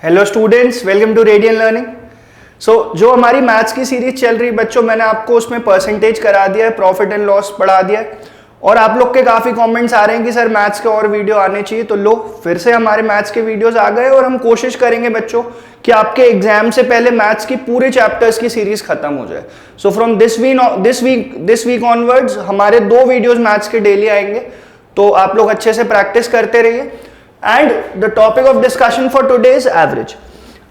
Hello students, welcome to Radian Learning. जो हमारी maths की सीरीज चल रही बच्चों, मैंने आपको उसमें परसेंटेज करा दिया है, प्रॉफिट एंड लॉस पढ़ा दिया है और आप लोग के काफ़ी कमेंट्स आ रहे हैं कि सर मैथ्स के और वीडियो आने चाहिए। तो लो, फिर से हमारे मैथ्स के वीडियोस आ गए और हम कोशिश करेंगे बच्चों कि आपके एग्जाम से पहले मैथ्स की पूरे चैप्टर्स की सीरीज खत्म हो जाए। So from this week onwards हमारे 2 वीडियोज मैथ्स के डेली आएंगे, तो आप लोग अच्छे से प्रैक्टिस करते रहिए। And the topic of discussion for today is average.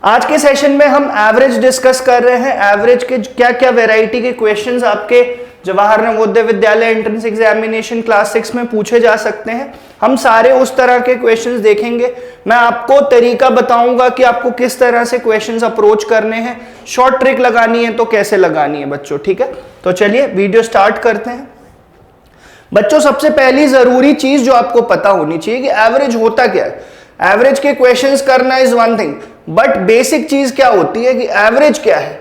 आज के सेशन में हम एवरेज डिस्कस कर रहे हैं। एवरेज के क्या क्या वैरायटी के क्वेश्चंस आपके Jawahar Navodaya Vidyalaya entrance examination class 6 में पूछे जा सकते हैं, हम सारे उस तरह के क्वेश्चंस देखेंगे। मैं आपको तरीका बताऊंगा कि आपको किस तरह से क्वेश्चंस अप्रोच करने हैं, शॉर्ट ट्रिक लगानी है तो कैसे लगानी है बच्चों, ठीक है। तो चलिए वीडियो स्टार्ट करते हैं। बच्चों, सबसे पहली जरूरी चीज जो आपको पता होनी चाहिए कि एवरेज होता क्या है। एवरेज के क्वेश्चंस करना is one thing, but basic चीज क्या होती है कि एवरेज क्या है।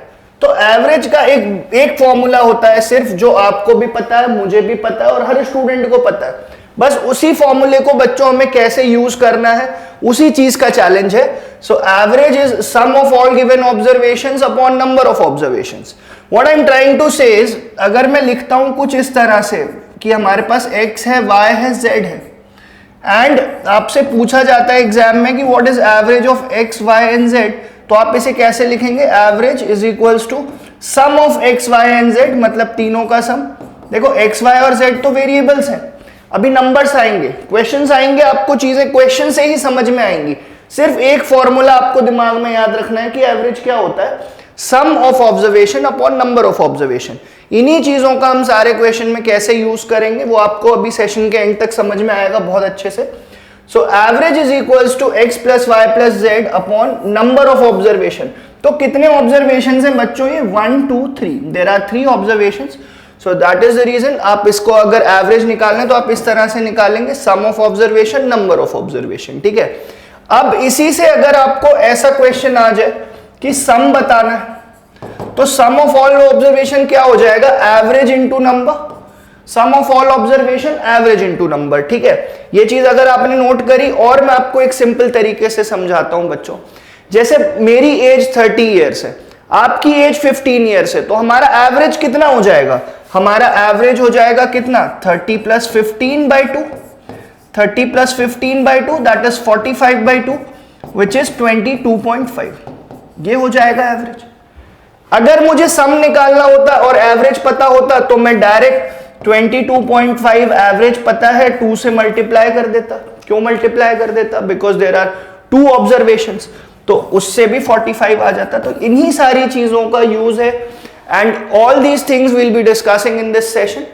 तो एवरेज का एक फॉर्मूला होता है सिर्फ, जो आपको भी पता है, मुझे भी पता है और हर स्टूडेंट को पता है। बस उसी फॉर्मूले को बच्चों हमें कैसे यूज करना है, उसी चीज का चैलेंज है। So average is sum of all given observations upon number of observations. What I am trying to say is, अगर मैं लिखता हूं कुछ इस तरह से कि हमारे पास x है, y है, z है, एंड आपसे पूछा जाता है एग्जाम में कि what is average of x, y and z, तो आप इसे कैसे लिखेंगे? Average is equals to sum of x, y and z, मतलब तीनों का सम। देखो x, y और z तो वेरिएबल्स हैं, अभी नंबर्स आएंगे, क्वेश्चंस आएंगे, आपको चीजें क्वेश्चन से ही समझ में आएंगी। सिर्फ एक फॉर्मूला आपको दिमाग में याद रखना है कि एवरेज क्या होता है, sum of observation upon number of observation. इन्हीं चीजों का हम सारे क्वेश्चन में कैसे यूज करेंगे वो आपको अभी सेशन के एंड तक समझ में आएगा बहुत अच्छे से। So average is equals to x plus y plus z upon number of observation. तो कितने ऑब्जर्वेशन हैं बच्चों? ये 1 2 3, there are 3 observations. So that is the reason आप इसको अगर एवरेज निकालना तो आप इस तरह से निकालेंगे, sum of observation, number of observation, ठीक है। अब इसी से अगर आपको ऐसा क्वेश्चन आ जाए कि सम बताना है, तो सम ऑफ ऑल ऑब्जर्वेशन क्या हो जाएगा? Average into number. Sum of all observation average into number, ठीक है। ये चीज अगर आपने नोट करी, और मैं आपको एक सिंपल तरीके से समझाता हूं बच्चों। जैसे मेरी एज 30 ईयर्स है, आपकी एज 15 ईयर्स है, तो हमारा एवरेज कितना हो जाएगा? हमारा एवरेज हो जाएगा कितना? 30 plus 15 by 2, 30 plus 15 by 2 that is 45 by 2 which is 22.5। ये हो जाएगा एवरेज। अगर मुझे सम निकालना होता और एवरेज पता होता तो मैं डायरेक्ट 22.5 एवरेज पता है 2 से मल्टीप्लाई कर देता। क्यों मल्टीप्लाई कर देता? बिकॉज देयर आर 2 ऑब्जर्वेशंस, तो उससे भी 45 आ जाता। तो इन्हीं सारी चीजों का यूज है and all these things will be discussing in this session,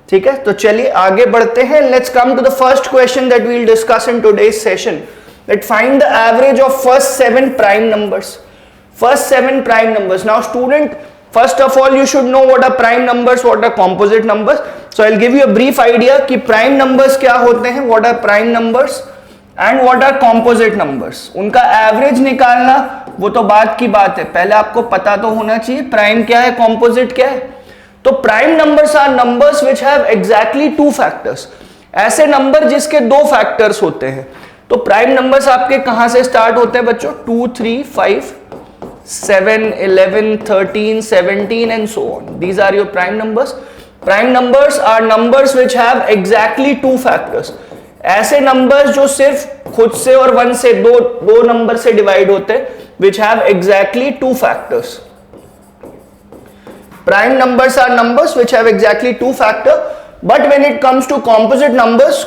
ठीक है। तो चलिए आगे बढ़ते हैं। Let's come to the first question that we will discuss in today's session. Let find the average of first 7 prime numbers. First 7 prime numbers. Now student, first of all you should know what are prime numbers, what are composite numbers. So I'll give you a brief idea कि prime numbers क्या होते हैं, what are prime numbers and what are composite numbers. उनका average निकालना वो तो बात की बात है, पहले आपको पता तो होना चाहिए प्राइम क्या है, composite क्या है। तो prime numbers are numbers which have exactly 2 factors. ऐसे नंबर जिसके 2 फैक्टर्स होते हैं। तो प्राइम नंबर्स आपके कहां से स्टार्ट होते हैं बच्चों? 2 3 5 7 11 13 17 and so on. These are your prime numbers. Prime numbers are numbers which have exactly 2 factors. ऐसे numbers जो सिर्फ खुद से और 1 से दो नंबर से डिवाइड होते हैं, which have exactly 2 factors. Prime numbers are numbers which have exactly 2 factors. But when it comes to composite numbers,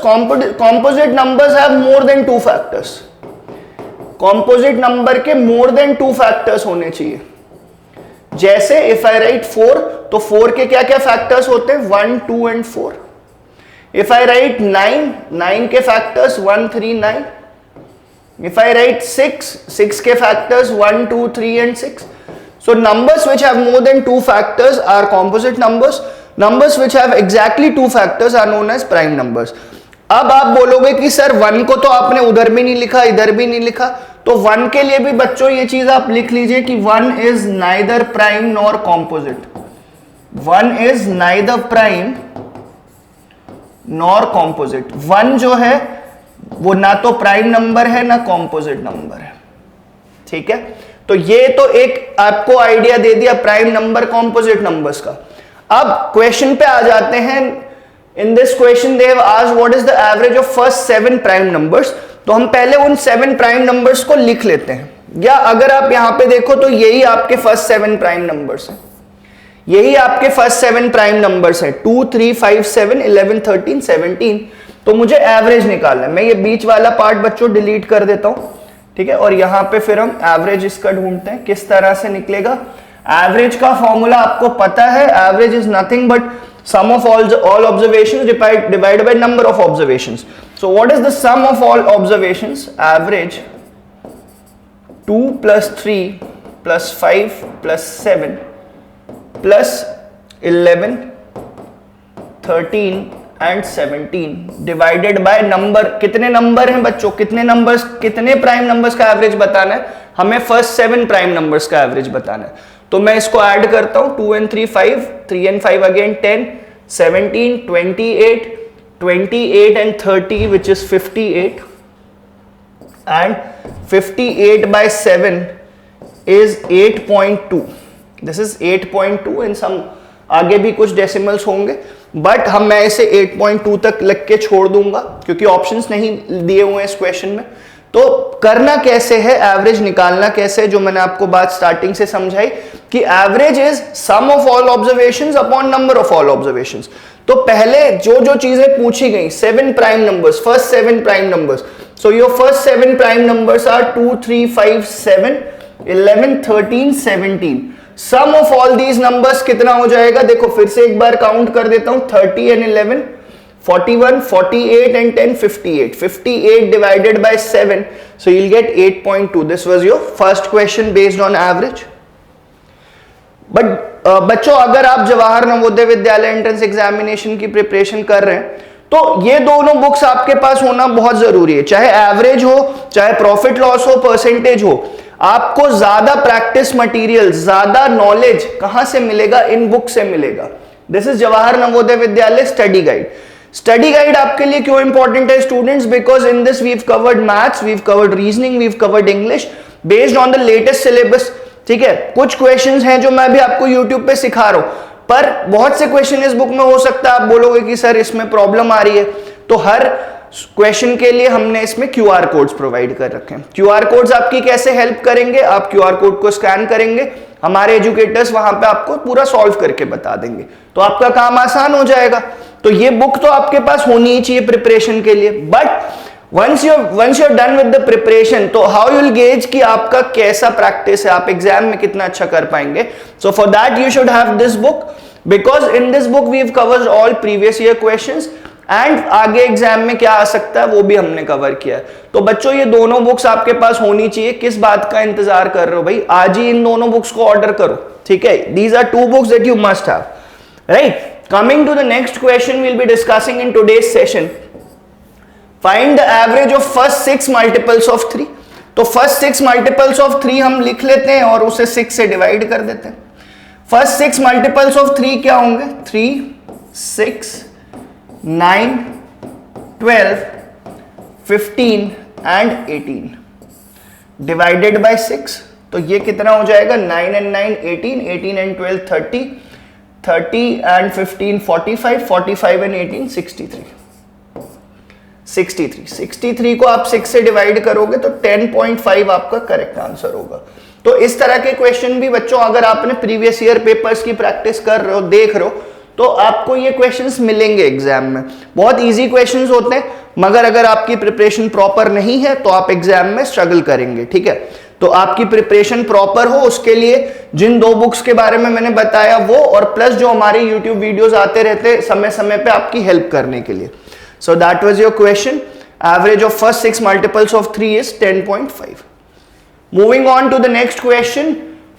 composite numbers have more than 2 factors. Composite number के मोर देन 2 फैक्टर्स होने चाहिए। जैसे if I right 4, तो 4 के क्या क्या factors होते हैं? 1 2 एंड 4। इफ आई राइट 9, 9 के फैक्टर्स 1 3 9। इफ आई राइट 6, 6 के factors 1 2 3 and 6। So numbers which have more than 2 factors are composite numbers. Numbers which have exactly 2 factors are known as prime numbers. अब आप बोलोगे कि sir 1 को तो आपने उधर भी नहीं लिखा, इधर भी नहीं लिखा, तो 1 के लिए भी बच्चों ये चीज आप लिख लीजिए कि 1 is neither prime nor composite. 1 is neither prime nor composite. 1 जो है वो ना तो प्राइम नंबर है ना कॉम्पोजिट नंबर है, ठीक है, तो ये तो एक आपको आइडिया दे दिया प्राइम नंबर कॉम्पोजिट नंबर्स का। अब क्वेश्चन पे आ जाते हैं। इन this question they have asked what is the average of first 7 prime numbers. तो हम पहले उन 7 प्राइम नंबर्स को लिख लेते हैं, या अगर आप यहां पे देखो तो यही आपके फर्स्ट 7 प्राइम नंबर्स हैं, यही आपके फर्स्ट 7 प्राइम नंबर्स हैं 2 3 5 7 11 13 17। तो मुझे एवरेज निकालना है। मैं ये बीच वाला पार्ट बच्चों डिलीट कर देता हूं, ठीक है, और यहां पे फिर हम एवरेज इसका ढूंढते हैं किस तरह से निकलेगा। एवरेज का फॉर्मूला आपको पता है, average is nothing but sum of all observations divided by number of observations. So what is the sum of all observations? Average 2 plus 3 plus 5 plus 7 plus 11 13 and 17 divided by number। कितने number हैं बच्चों, कितने numbers, कितने prime numbers का average बताना है हमें? First 7 prime numbers का एवरेज बताना है। तो मैं इसको ऐड करता हूं, 2 and 3 5, 3 and 5 again 10, 17, 28, 28 and 30 which is 58, and 58 by 7 is 8.2. This is 8.2 and some आगे भी कुछ डेसिमल्स होंगे, बट मैं इसे 8.2 तक लग के छोड़ दूंगा क्योंकि ऑप्शंस नहीं दिए हुए हैं इस क्वेश्चन में। तो करना कैसे है, एवरेज निकालना कैसे है, जो मैंने आपको बात स्टार्टिंग से समझाई कि average is sum of all observations upon number of all observations. तो पहले जो जो चीजें पूछी गई 7 prime numbers, first 7 prime numbers, so your first 7 prime numbers are 2 3 5 7 11 13 17। Sum of all these numbers कितना हो जाएगा? देखो फिर से एक बार काउंट कर देता हूं, 30 and 11 41 48 and 10 58, 58 divided by 7, so you'll get 8.2. This was your first question based on average. But बच्चों अगर आप जवाहर नवोदय विद्यालय एंट्रेंस एग्जामिनेशन की प्रिपरेशन कर रहे हैं तो ये दोनों बुक्स आपके पास होना बहुत जरूरी है, चाहे एवरेज हो, चाहे प्रॉफिट लॉस हो, परसेंटेज हो। आपको ज्यादा प्रैक्टिस मटेरियल, ज्यादा नॉलेज कहां से मिलेगा? इन बुक से मिलेगा। This is Jawahar Navodaya Vidyalaya study guide. Study guide आपके लिए क्यों इंपॉर्टेंट है students? Because in this we have covered maths, we have covered reasoning, we have covered English based on the latest syllabus. ठीक है, कुछ क्वेश्चंस हैं जो मैं भी आपको YouTube पे सिखा रहा हूं, पर बहुत से क्वेश्चन इस बुक में हो सकता है आप बोलोगे कि सर इसमें प्रॉब्लम आ रही है, तो हर क्वेश्चन के लिए हमने इसमें QR कोड्स प्रोवाइड कर रखे हैं। QR कोड्स आपकी कैसे हेल्प करेंगे? आप QR कोड को स्कैन करेंगे, हमारे एजुकेटर्स वहां पे आपको पूरा सॉल्व करके बता देंगे, तो आपका काम आसान हो जाएगा। तो ये बुक तो आपके पास होनी ही चाहिए प्रिपरेशन के लिए। But once you're done with the preparation, तो how you'll gauge कि आपका कैसा प्रैक्टिस है, आप एग्जाम में कितना अच्छा कर पाएंगे? So for that you should have this book, because in this book we've covered all previous year questions and आगे एग्जाम में क्या आ सकता है वो भी हमने कवर किया है। तो बच्चों ये दोनों बुक्स आपके पास होनी चाहिए। किस बात का इंतजार कर रहे हो भाई? आज ही इन दोनों बुक्स को ऑर्डर करो, ठीक है? These are 2 books that you must have, right? Coming to the next question we'll be discussing in today's session. Find the average of first 6 multiples of 3. तो first 6 multiples of 3 हम लिख लेते हैं और उसे 6 से डिवाइड कर देते हैं। First 6 multiples of 3 क्या होंगे? 3 6 9 12 15 and 18 divided by 6। तो ये कितना हो जाएगा? 9 and 9 18, 18 and 12 30, 30 and 15 45, 45 and 18 63, 63 को आप 6 से डिवाइड करोगे तो 10.5 आपका करेक्ट आंसर होगा। तो इस तरह के क्वेश्चन भी बच्चों अगर आपने प्रीवियस ईयर पेपर्स की प्रैक्टिस कर रहे हो, देख रहे हो, तो आपको ये क्वेश्चंस मिलेंगे एग्जाम में। बहुत इजी क्वेश्चंस होते हैं, मगर अगर आपकी प्रिपरेशन प्रॉपर नहीं है तो आप एग्जाम में स्ट्रगल करेंगे, ठीक है? तो आपकी प्रिपरेशन प्रॉपर हो उसके लिए जिन 2 बुक्स के बारे में मैंने बताया वो, और प्लस जो हमारे यूट्यूब वीडियोज आते रहते समय समय पे आपकी हेल्प करने के लिए। So that was your question. Average of first 6 multiples of 3 is 10.5. Moving on to the next question.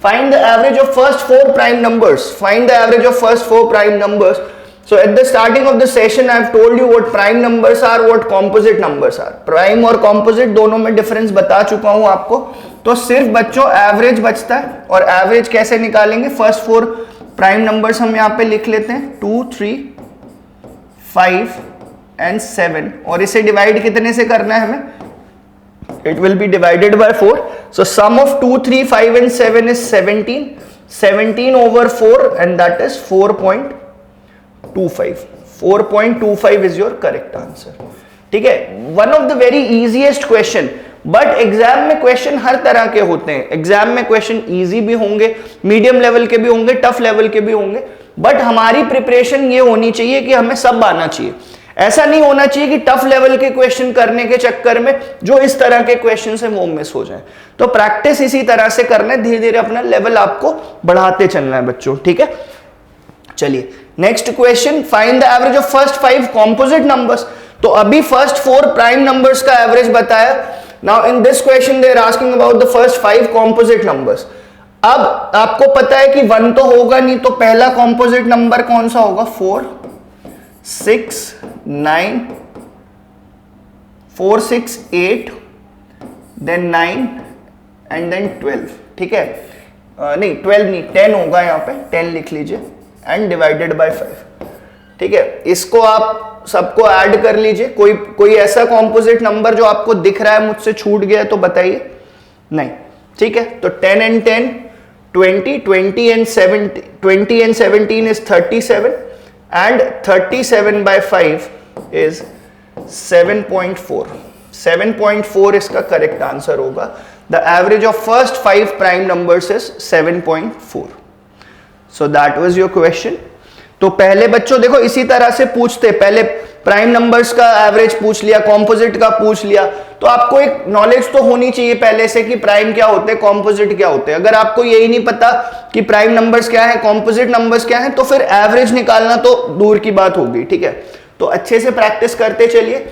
Find the average of first 4 prime numbers. Find the average of first 4 prime numbers. So at the starting of the session I have told you what prime numbers are, what composite numbers are. Prime और composite दोनों में difference बता चुका हूँ आपको। तो सिर्फ बच्चों एवरेज बचता है, और एवरेज कैसे निकालेंगे? फर्स्ट 4 प्राइम नंबर्स हम यहाँ पे लिख लेते हैं 2 3 5 and 7, और इसे डिवाइड कितने से करना है हमें? It will be divided by 4। So sum of 2, 3, 5 and 7 is 17. 17 over 4 and that is 4.25. 4.25 is your correct answer. ठीक है, one of the very easiest question, but exam में क्वेश्चन हर तरह के होते हैं. एग्जाम में क्वेश्चन इजी भी होंगे, मीडियम लेवल के भी होंगे, टफ लेवल के भी होंगे, बट हमारी प्रिपरेशन ये होनी चाहिए कि हमें सब आना चाहिए. ऐसा नहीं होना चाहिए कि टफ लेवल के क्वेश्चन करने के चक्कर में जो इस तरह के क्वेश्चन है वो मिस हो जाए. तो प्रैक्टिस इसी तरह से करना है, धीरे धीरे अपना लेवल आपको बढ़ाते चलना है बच्चों. ठीक है, चलिए next question, find the average of first 5 composite numbers. तो अभी फर्स्ट 4 प्राइम नंबर्स का एवरेज बताया. Now in this question they are asking about the first 5 composite numbers. अब आपको पता है कि 1 तो होगा नहीं, तो पहला कॉम्पोजिट नंबर कौन सा होगा? 4, 6, 9, 4, 6, 8, देन 9 एंड देन 12. ठीक है, नहीं 12 नहीं, 10 होगा, यहाँ पे 10 लिख लीजिए एंड डिवाइडेड बाय 5. ठीक है, इसको आप सबको ऐड कर लीजिए. कोई ऐसा कॉम्पोजिट नंबर जो आपको दिख रहा है मुझसे छूट गया तो बताइए. नहीं, ठीक है, तो 10 and 10 20, 20 and 17 is 37 and 37 by 5 is 7.4. 7.4 इसका करेक्ट आंसर होगा. The average of first 5 prime numbers is 7.4. So that was your question. तो पहले बच्चों देखो इसी तरह से पूछते, पहले प्राइम नंबर्स का एवरेज पूछ लिया, कॉम्पोजिट का पूछ लिया, तो आपको एक नॉलेज तो होनी चाहिए पहले से कि प्राइम क्या होते हैं, कॉम्पोजिट क्या होते हैं. अगर आपको यही नहीं पता कि प्राइम नंबर्स क्या है, कॉम्पोजिट नंबर्स क्या है, तो फिर एवरेज निकालना तो दूर की बात होगी. ठीक है, तो अच्छे से प्रैक्टिस करते चलिए.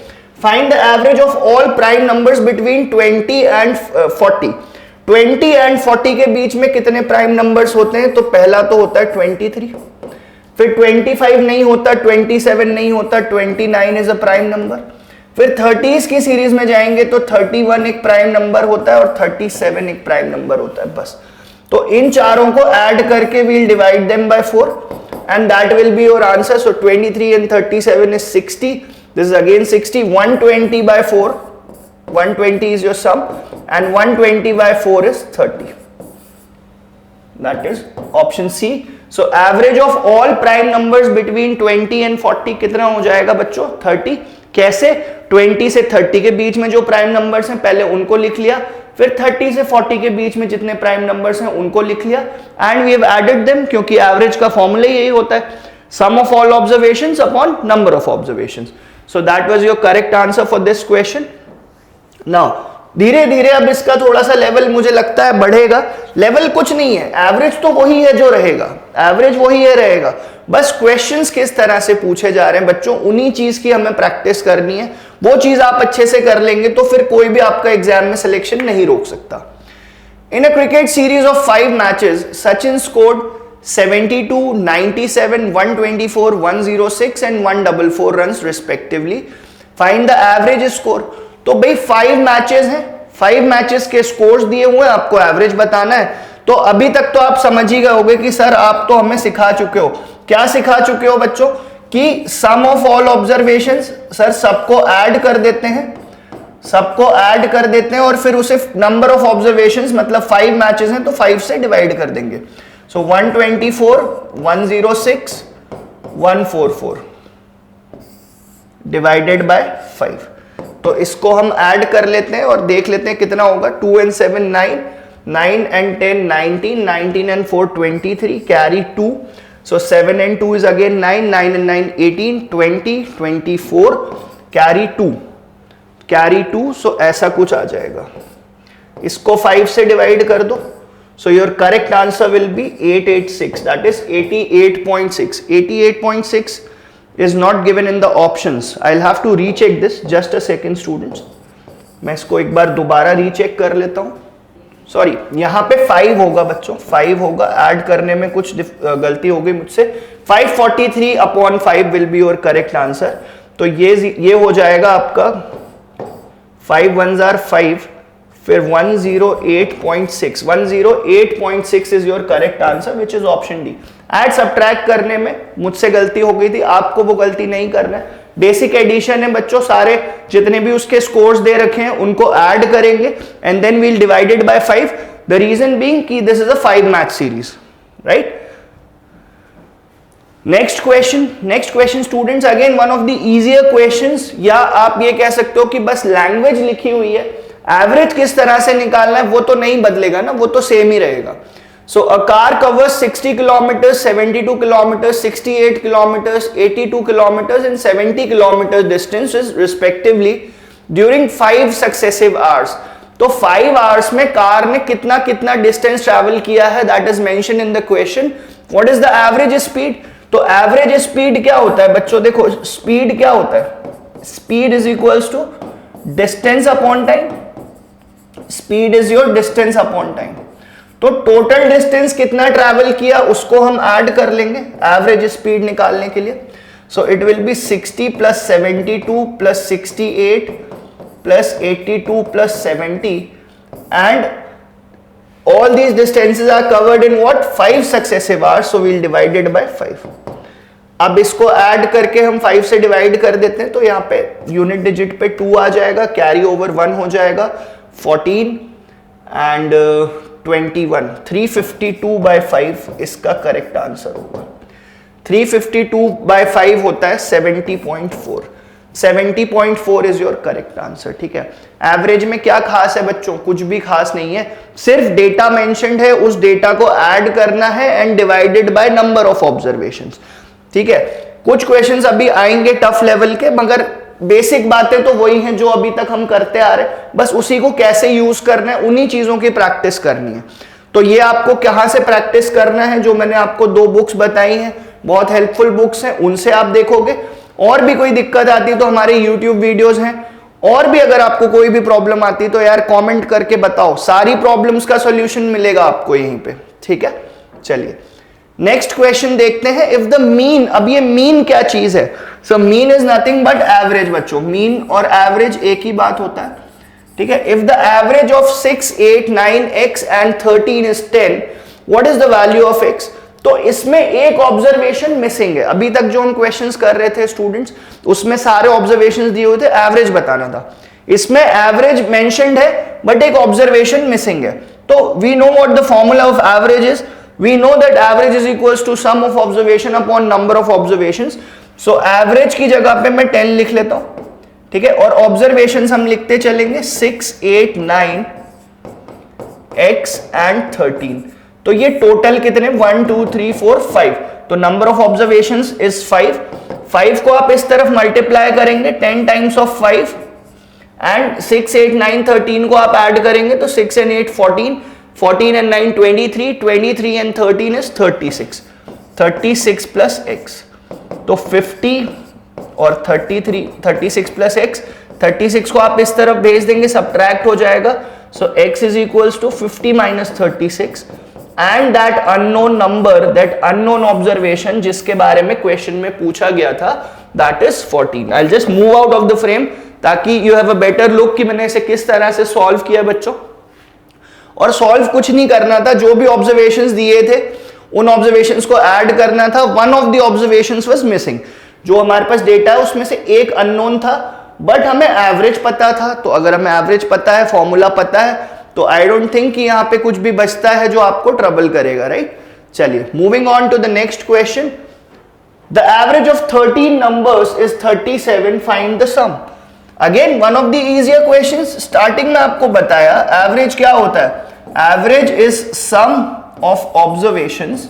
Find the average of all prime numbers between 20 and 40. 20 and 40 के बीच में कितने प्राइम नंबर्स होते हैं? तो पहला तो होता है 23, फिर 25 नहीं होता, 27 नहीं होता, 29 इज अ प्राइम नंबर. फिर 30s की सीरीज में जाएंगे तो 31 एक प्राइम नंबर होता है और 37 एक प्राइम नंबर होता है. बस, तो इन चारों को ऐड करके we'll divide them by 4 and that will be your answer. So 23 and 37 is 60. This is again 60. 120 by 4, 120 is your sum and 120 by 4 is 30. That is option C. So average of all prime numbers between 20 and 40 कितना हो जाएगा बच्चों? 30. कैसे? 20 से 30 के बीच में जो prime numbers हैं पहले उनको लिख लिया, फिर 30 से 40 के बीच में जितने प्राइम नंबर्स हैं उनको लिख लिया and we have added them, क्योंकि एवरेज का फॉर्मूला यही होता है, sum of all observations upon number of observations. So that was your correct answer for this question. Now धीरे धीरे अब इसका थोड़ा सा लेवल मुझे लगता है बढ़ेगा. लेवल कुछ नहीं है, एवरेज तो वही है जो रहेगा, एवरेज वही है रहेगा, बस क्वेश्चंस किस तरह से पूछे जा रहे हैं बच्चों, उन्हीं चीज की हमें प्रैक्टिस करनी है. वो चीज आप अच्छे से कर लेंगे तो फिर कोई भी आपका एग्जाम में सिलेक्शन नहीं रोक सकता. In a cricket series of 5 matches Sachin scored 72, 97, 124, 106 and 144 runs respectively. Find the average score. तो भाई 5 मैचेस हैं, 5 मैचेस के स्कोर्स दिए हुए हैं, आपको एवरेज बताना है. तो अभी तक तो आप समझ ही गए होंगे कि सर आप तो हमें सिखा चुके हो. क्या सिखा चुके हो बच्चों? कि सम ऑफ ऑल ऑब्जर्वेशंस, सर सबको ऐड कर देते हैं, सबको ऐड कर देते हैं और फिर उसे नंबर ऑफ ऑब्जर्वेशंस, मतलब 5 मैचेस हैं तो 5 से डिवाइड कर देंगे. सो 124, 106, 144 डिवाइडेड बाय 5. तो इसको हम ऐड कर लेते हैं और देख लेते हैं कितना होगा. 2 and 7 9, 9 and 10 19, 19 and 4 23, carry 2. So 7 and 2 is again 9, 9 and 9 18, 20, 24, carry 2, carry 2. So ऐसा कुछ आ जाएगा. इसको 5 से डिवाइड कर दो. So your correct answer will be 886, that is 88.6. 88.6 is not given in the options. I'll have to recheck this. Just a second students. मैं इसको एक बार दोबारा रीचेक कर लेता हूँ. सॉरी, यहाँ पे 5 होगा बच्चों, 5 होगा, ऐड करने में कुछ गलती हो गई मुझसे. 543 upon 5 will be your correct answer. तो ये हो जाएगा आपका 5 1s are 5, फिर 108.6. 108.6 is your correct answer which is option D. Add subtract करने में मुझसे गलती हो गई थी, आपको वो गलती नहीं करना है। बेसिक एडिशन है बच्चों, सारे जितने भी उसके स्कोर्स दे रखे हैं उनको ऐड करेंगे and then we'll divided by 5। The reason being कि this is a 5 math series, right. Next question students, again one of the easier questions, या आप ये कह सकते हो कि बस लैंग्वेज लिखी हुई है, एवरेज किस तरह से निकालना है वो तो नहीं बदलेगा ना, वो तो सेम ही रहेगा। So a car covers 60 kilometers, 72 kilometers, 68 kilometers, 82 kilometers and 70 kilometers distances respectively during 5 successive hours. तो 5 hours में कार ने कितना कितना डिस्टेंस ट्रैवल किया है, that is mention in the question. What is the average speed? तो average speed क्या होता है बच्चों, देखो स्पीड क्या होता है, speed is equals to distance upon time. Speed is your distance upon time. तो टोटल डिस्टेंस कितना ट्रैवल किया उसको हम ऐड कर लेंगे एवरेज स्पीड निकालने के लिए। So it will be 60 plus 72 plus 68 plus 82 plus 70 and all these distances are covered in what 5 successive hours, so we'll divide it by 5। अब इसको ऐड करके हम 5 से डिवाइड कर देते हैं तो यहाँ पे यूनिट डिजिट पे 2 आ जाएगा, कैरी ओवर 1 हो जाएगा, 14 एंड 21, 352 बाय 5 इसका करेक्ट आंसर होगा। 352 बाय 5 होता है 70.4। 70.4 इज योर करेक्ट आंसर, ठीक है। एवरेज में क्या खास है बच्चों, कुछ भी खास नहीं है, सिर्फ डेटा मेंशन्ड है, उस डेटा को ऐड करना है and divided by number of observations, ठीक है। कुछ क्वेश्चंस अभी आएंगे टफ लेवल के, मगर बेसिक बातें तो वही हैं जो अभी तक हम करते आ रहे हैं, बस उसी को कैसे यूज करना है उन्हीं चीजों की प्रैक्टिस करनी है। तो ये आपको कहां से प्रैक्टिस करना है, जो मैंने आपको 2 बुक्स बताई हैं, बहुत हेल्पफुल बुक्स हैं, उनसे आप देखोगे। और भी कोई दिक्कत आती तो हमारे YouTube वीडियोस हैं, और भी अगर आपको कोई भी प्रॉब्लम आती तो यार कमेंट करके बताओ, सारी प्रॉब्लम्स का सॉल्यूशन मिलेगा आपको यहीं पे, ठीक है। चलिए नेक्स्ट क्वेश्चन देखते हैं। इफ द मीन, अब ये मीन क्या चीज है, so mean is nothing but average बच्चों, मीन और एवरेज एक ही बात होता है, ठीक है। If the average of 6, 8, 9, x and 13 is 10, what is the value of x? तो इसमें एक ऑब्जर्वेशन मिसिंग है। अभी तक जो हम क्वेश्चंस कर रहे थे स्टूडेंट्स, उसमें सारे ऑब्जर्वेशंस दिए हुए थे, एवरेज बताना था। इसमें एवरेज मेंशन्ड है बट एक ऑब्जर्वेशन मिसिंग है। तो we know what the formula of average is, we know that average is equals to sum of observation upon number of observations. So average की जगह पे मैं 10 लिख लेता हूं, ठीक है, और ऑब्जर्वेशंस हम लिखते चलेंगे 6, 8, 9, x एंड 13। तो ये टोटल कितने, 1, 2, 3, 4, 5। तो नंबर ऑफ ऑब्जर्वेशंस इज 5। 5 को आप इस तरफ मल्टीप्लाई करेंगे 10 टाइम्स ऑफ 5 एंड 6, 8, 9, 13 को आप ऐड करेंगे तो 6 and 8 14, 14 and 9 23, 23 and 13 is 36, 36 plus x। तो 50 और 33, 36 प्लस x, 36 को आप इस तरफ भेज देंगे, सब्ट्रैक्ट हो जाएगा। So x is equals to 50 minus 36 and that unknown number, that unknown observation जिसके बारे में क्वेश्चन में पूछा गया था, that is 14। I will just move out of the frame ताकि you have a better look कि मैंने इसे किस तरह से सॉल्व किया बच्चों। और सॉल्व कुछ नहीं करना था, जो भी ऑब्जर्वेशंस दिए थे उन ऑब्जर्वेशंस को ऐड करना था। One of the observations was missing, जो हमारे पास डेटा है उसमें से एक अननोन था, बट हमें एवरेज पता था। तो अगर हमें एवरेज पता है, फॉर्मूला पता है, तो आई डोंट थिंक कि यहां पे कुछ भी बचता है जो आपको ट्रबल करेगा, राइट। चलिए moving on to the next question. The average of 13 numbers is 37, find the sum. Again one of the easier questions. Starting में आपको बताया एवरेज क्या होता है, average is sum of observations,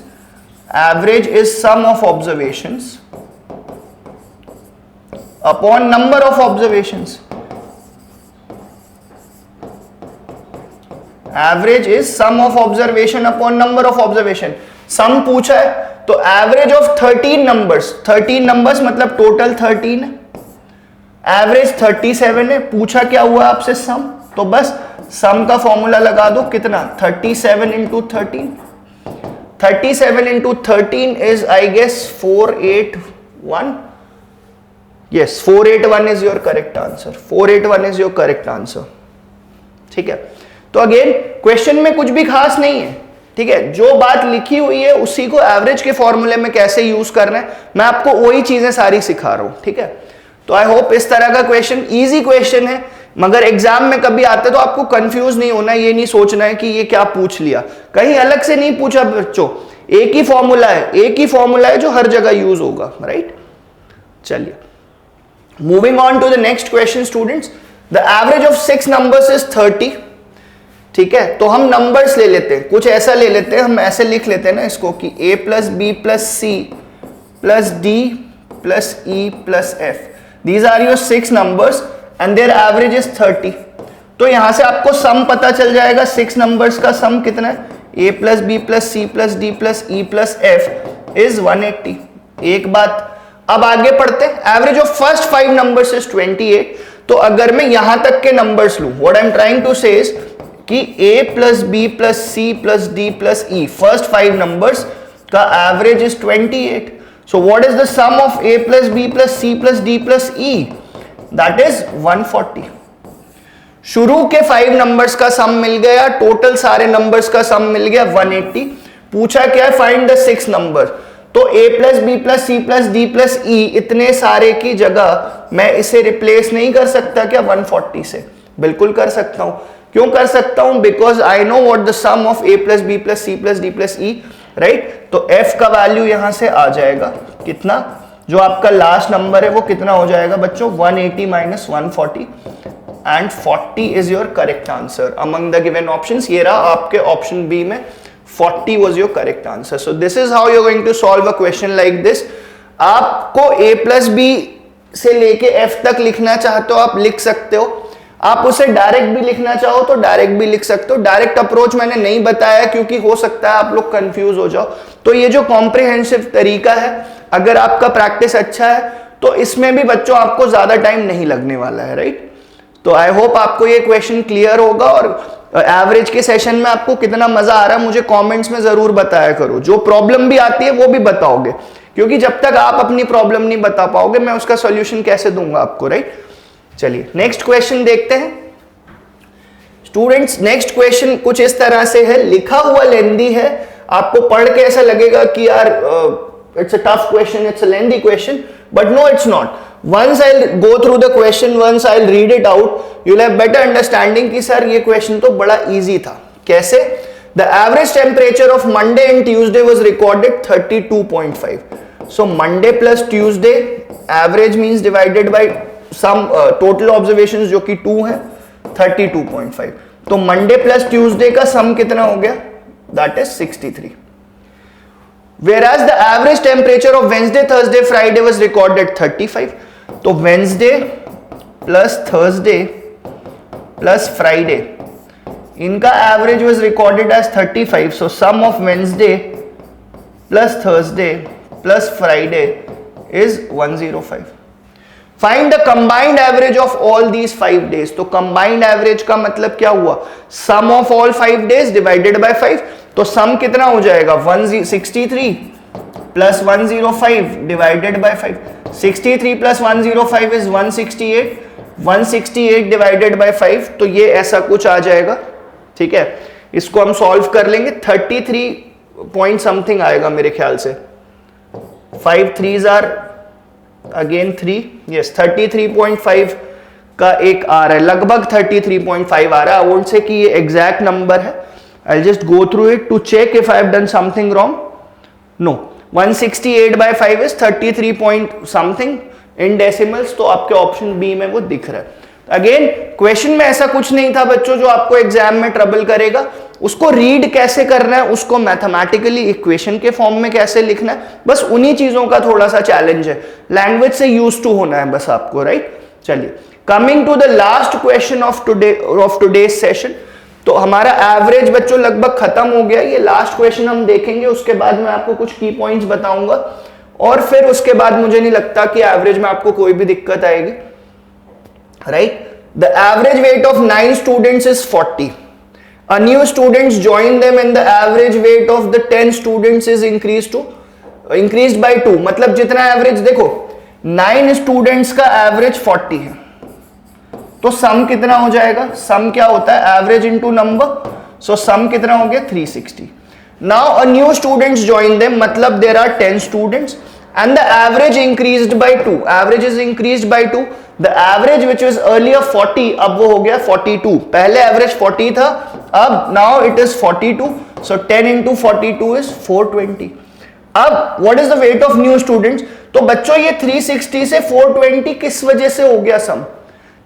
average is sum of observations upon number of observations. Average is sum of observation upon number of observation. Sum पूछा है तो average of 13 numbers, 13 numbers मतलब टोटल 13 है, एवरेज 37 है। पूछा क्या हुआ आपसे, सम, तो बस सम का फॉर्मूला लगा दो, कितना, 37 into 13। 37 into 13 is I guess 481। Yes, 481 is your correct answer, 481 is your correct answer, ठीक है। तो अगेन क्वेश्चन में कुछ भी खास नहीं है, ठीक है, जो बात लिखी हुई है उसी को एवरेज के फॉर्मूले में कैसे यूज करना है मैं आपको वही चीजें सारी सिखा रहा हूं, ठीक है। तो आई होप इस तरह का क्वेश्चन, इजी क्वेश्चन है, मगर एग्जाम में कभी आते तो आपको कंफ्यूज नहीं होना, ये नहीं सोचना है कि ये क्या पूछ लिया, कहीं अलग से नहीं पूछा बच्चों, एक ही फॉर्मूला है, एक ही फॉर्मूला है जो हर जगह यूज होगा, राइट। चलिए, moving on to the next question students. The average of 6 numbers is 30, ठीक है। तो हम नंबर्स ले लेते हैं, कुछ ऐसा ले लेते हैं, हम ऐसे लिख लेते हैं ना इसको कि a plus B plus C plus D plus E plus f, these are your 6 numbers and their average is 30। तो यहां से आपको सम पता चल जाएगा, 6 नंबर्स का सम कितना है, a plus B plus C plus D plus E plus F is 180। एक बात, अब आगे पढ़ते हैं। Average of first 5 numbers is 28। तो अगर मैं यहां तक के नंबर्स लूं, what I am trying to say is कि a plus B plus C plus D plus E, first 5 numbers का average is 28। So what is the sum of a plus B plus C plus D plus e, that is 140। शुरू के 5 numbers का सम मिल गया, total सारे numbers का सम मिल गया 180। पूछा क्या है, फाइंड द 6 नंबर। तो a plus B plus C plus D plus E, इतने सारे की जगह मैं इसे रिप्लेस नहीं कर सकता क्या 140 से? बिल्कुल कर सकता हूं। क्यों कर सकता हूं? Because I know what the sum of a plus B plus C plus D plus e, right. तो f का वैल्यू यहां से आ जाएगा कितना, जो आपका लास्ट नंबर है वो कितना हो जाएगा बच्चों, 180 minus 140 and 40 is your correct answer among the given options. ये रहा आपके ऑप्शन बी में 40 was your correct answer. So this is how you're going to solve a question like this. आपको a plus b से लेके f तक लिखना चाहते हो आप लिख सकते हो, आप उसे डायरेक्ट भी लिखना चाहो तो डायरेक्ट भी लिख सकते हो। डायरेक्ट अप्रोच मैंने नहीं बताया क्योंकि हो सकता है आप लोग कंफ्यूज हो जाओ। तो ये जो कॉम्प्रिहेंसिव तरीका है, अगर आपका प्रैक्टिस अच्छा है तो इसमें भी बच्चों आपको ज्यादा टाइम नहीं लगने वाला है, राइट। तो आई होप आपको ये क्वेश्चन क्लियर होगा, और एवरेज के सेशन में आपको कितना मजा आ रहा है मुझे कमेंट्स में जरूर बताया करो। जो प्रॉब्लम भी आती है वो भी बताओगे, क्योंकि जब तक आप अपनी प्रॉब्लम नहीं बता पाओगे मैं उसका सॉल्यूशन कैसे दूंगा आपको, राइट। चलिए नेक्स्ट क्वेश्चन देखते हैं स्टूडेंट्स। नेक्स्ट क्वेश्चन कुछ इस तरह से है, लिखा हुआ लेंदी है, आपको पढ़ के ऐसा लगेगा कि यार it's a tough question, it's a lengthy question, but no it's not. Once I'll go through the question, once I'll read it out, you'll have better understanding कि सर ये question तो बड़ा easy था। कैसे? The average temperature of Monday and Tuesday was recorded 32.5. So Monday plus Tuesday, average means divided by some total observations जो कि 2 है, 32.5. तो Monday plus Tuesday का sum कितना हो गया? That is 63. Whereas the average temperature of Wednesday, Thursday, Friday was recorded 35. तो Wednesday plus Thursday plus Friday, इनका average was recorded as 35. So sum of Wednesday plus Thursday plus Friday is 105. Find the combined average of all these 5 days. तो combined average का मतलब क्या हुआ? Sum of all 5 days divided by 5. तो सम कितना हो जाएगा? 163 plus 105 divided by 5. 63 plus 105 is 168. 168 divided by 5, तो ये ऐसा कुछ आ जाएगा, ठीक है। इसको हम सॉल्व कर लेंगे, 33 पॉइंट समथिंग आएगा मेरे ख्याल से। 5 3s आर अगेन 3, यस 33.5 का एक आ रहा है, लगभग 33.5 आ रहा है। आई वोंट से कि ये एग्जैक्ट नंबर है, I'll just go through it to check if I've done something wrong. No, 168 by 5 is 33 point something in decimals, तो आपके ऑप्शन बी में वो दिख रहा है। अगेन क्वेश्चन में ऐसा कुछ नहीं था बच्चों जो आपको एग्जाम में ट्रबल करेगा। उसको रीड कैसे करना है, उसको मैथमेटिकली इक्वेशन के फॉर्म में कैसे लिखना है, बस उन्हीं चीजों का थोड़ा सा चैलेंज है। लैंग्वेज से यूज टू होना है बस आपको, राइट। चलिए coming to the last question of today's session. तो हमारा एवरेज बच्चों लगभग खत्म हो गया। ये लास्ट क्वेश्चन हम देखेंगे, उसके बाद मैं आपको कुछ की पॉइंट्स बताऊंगा, और फिर उसके बाद मुझे नहीं लगता कि एवरेज में आपको कोई भी दिक्कत आएगी, right. The average weight of 9 students is 40. A new students join them and the average weight of the 10 students is increased by 2. मतलब जितना एवरेज देखो, 9 स्टूडेंट्स का एवरेज 40 है, तो सम कितना हो जाएगा? सम क्या होता है? Average into number. So sum कितना हो गया? 360. Now a new students join them, मतलब there are 10 students and the average increased by 2, average is increased by 2, the average which was earlier 40 अब वो हो गया 42, पहले average 40 था, अब now it is 42, so 10 into 42 is 420. अब what is the weight of new students? तो बच्चों ये 360 से 420 किस वजह से हो गया सम?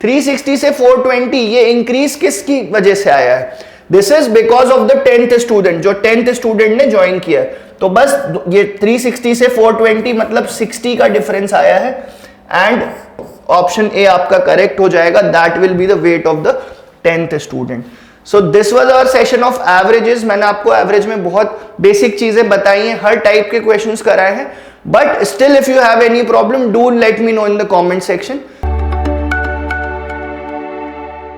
360 से 420 ये इंक्रीज किसकी वजह से आया है? This is because of the 10th student, जो 10th स्टूडेंट ने ज्वाइन किया है। तो बस ये 360 से 420 मतलब 60 का डिफरेंस आया है, एंड ऑप्शन ए आपका करेक्ट हो जाएगा, that will be the weight of the 10th student. So this was our session of averages. मैंने आपको एवरेज में बहुत बेसिक चीजें बताई हैं, हर टाइप के क्वेश्चंस कराए हैं, but still if you have any problem do let me know in the comment section.